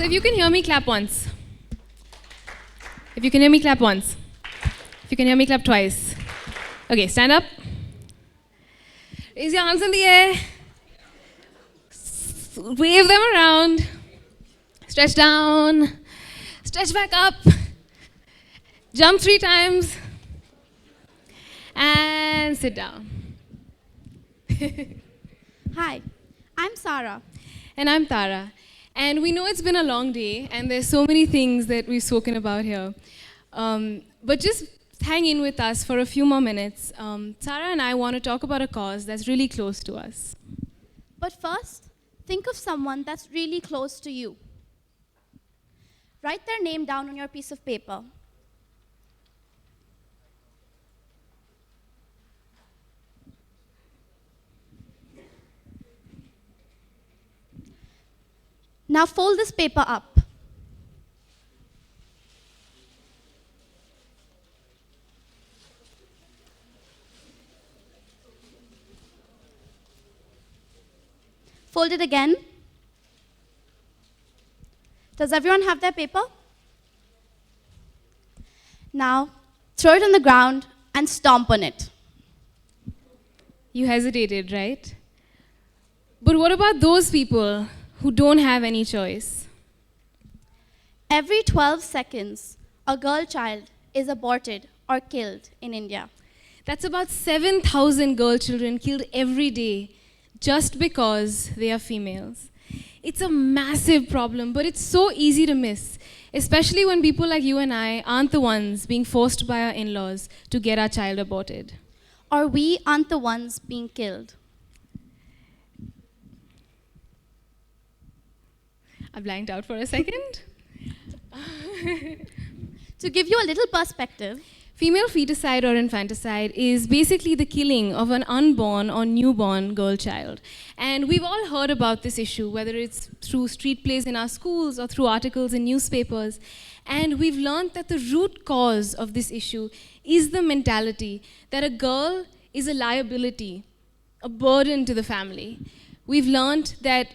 So if you can hear me, clap once. If you can hear me, clap once. If you can hear me, clap twice. Okay, stand up. Raise your arms in the air. Wave them around. Stretch down. Stretch back up. Jump 3 times. And sit down. Hi, I'm Sarah. And I'm Tara. And we know it's been a long day, and there's so many things that we've spoken about here. But just hang in with us for a few more minutes. Tara and I want to talk about a cause that's really close to us. But first, think of someone that's really close to you. Write their name down on your piece of paper. Now fold this paper up. Fold it again. Does everyone have their paper? Now, throw it on the ground and stomp on it. You hesitated, right? But what about those people who don't have any choice? Every 12 seconds, a girl child is aborted or killed in India. That's about 7,000 girl children killed every day just because they are females. It's a massive problem, but it's so easy to miss, especially when people like you and I aren't the ones being forced by our in-laws to get our child aborted. Or we aren't the ones being killed. I blanked out for a second. To give you a little perspective, Female feticide or infanticide is basically the killing of an unborn or newborn girl child. And we've all heard about this issue, whether it's through street plays in our schools or through articles in newspapers. And we've learned that the root cause of this issue is the mentality that a girl is a liability, a burden to the family. We've learned that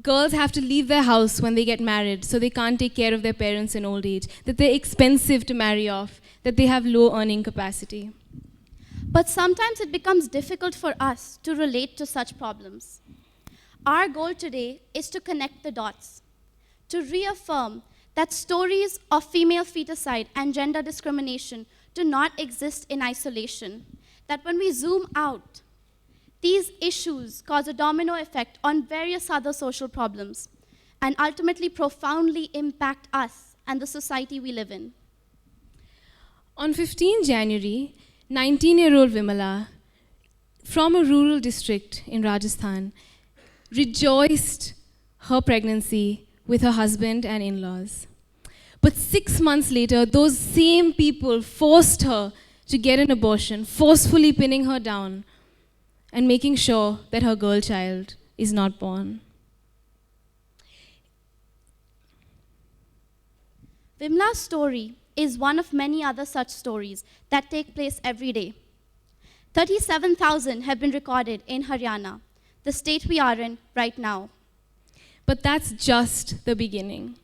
girls have to leave their house when they get married, so they can't take care of their parents in old age, that they're expensive to marry off, that they have low earning capacity. but sometimes it becomes difficult for us to relate to such problems. Our goal today is to connect the dots, to reaffirm that stories of female feticide and gender discrimination do not exist in isolation, that when we zoom out, these issues cause a domino effect on various other social problems and ultimately profoundly impact us and the society we live in. On 15 January, 19-year-old Vimala, from a rural district in Rajasthan, rejoiced her pregnancy with her husband and in-laws. But 6 months later, those same people forced her to get an abortion, forcefully pinning her down and making sure that her girl child is not born. Vimla's story is one of many other such stories that take place every day. 37,000 have been recorded in Haryana, the state we are in right now. But that's just the beginning.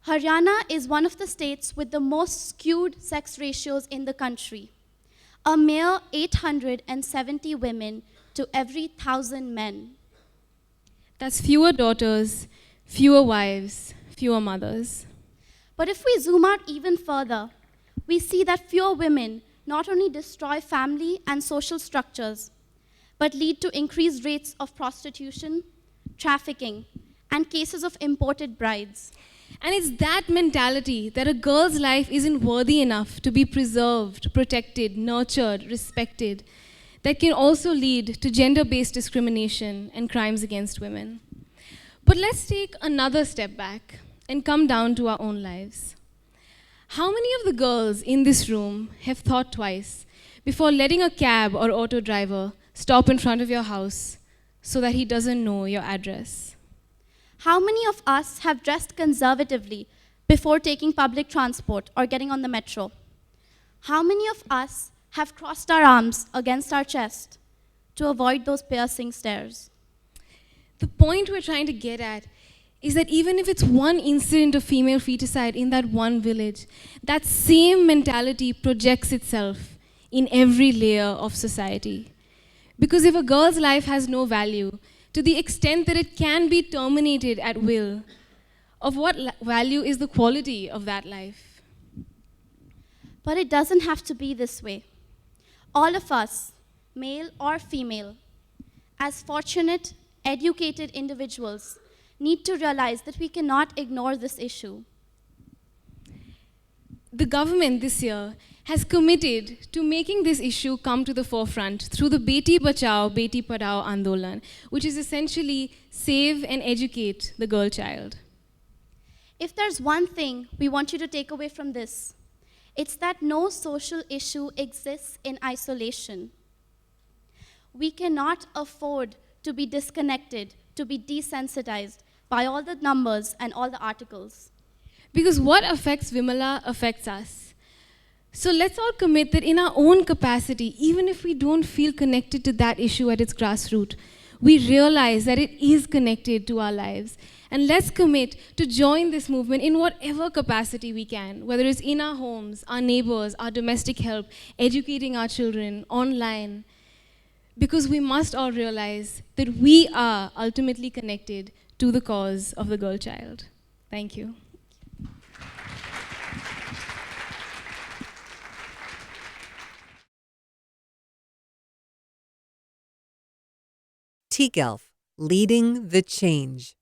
Haryana is one of the states with the most skewed sex ratios in the country. A mere 870 women to every 1,000 men. That's fewer daughters, fewer wives, fewer mothers. But if we zoom out even further, we see that fewer women not only destroy family and social structures, but lead to increased rates of prostitution, trafficking, and cases of imported brides. And it's that mentality that a girl's life isn't worthy enough to be preserved, protected, nurtured, respected, that can also lead to gender-based discrimination and crimes against women. But let's take another step back and come down to our own lives. How many of the girls in this room have thought twice before letting a cab or auto driver stop in front of your house so that he doesn't know your address? How many of us have dressed conservatively before taking public transport or getting on the metro? How many of us have crossed our arms against our chest to avoid those piercing stares? The point we're trying to get at is that even if it's one incident of female feticide in that one village, that same mentality projects itself in every layer of society. Because if a girl's life has no value, to the extent that it can be terminated at will, of what value is the quality of that life? But it doesn't have to be this way. All of us, male or female, as fortunate, educated individuals, need to realize that we cannot ignore this issue. The government this year has committed to making this issue come to the forefront through the Beti Bachao, Beti Padhao Andolan, which is essentially save and educate the girl child. If there's one thing we want you to take away from this, it's that no social issue exists in isolation. We cannot afford to be disconnected, to be desensitized by all the numbers and all the articles. Because what affects Vimala affects us. So let's all commit that in our own capacity, even if we don't feel connected to that issue at its grassroots, we realize that it is connected to our lives. And let's commit to join this movement in whatever capacity we can, whether it's in our homes, our neighbors, our domestic help, educating our children, online. Because we must all realize that we are ultimately connected to the cause of the girl child. Thank you. tGELF, leading the change.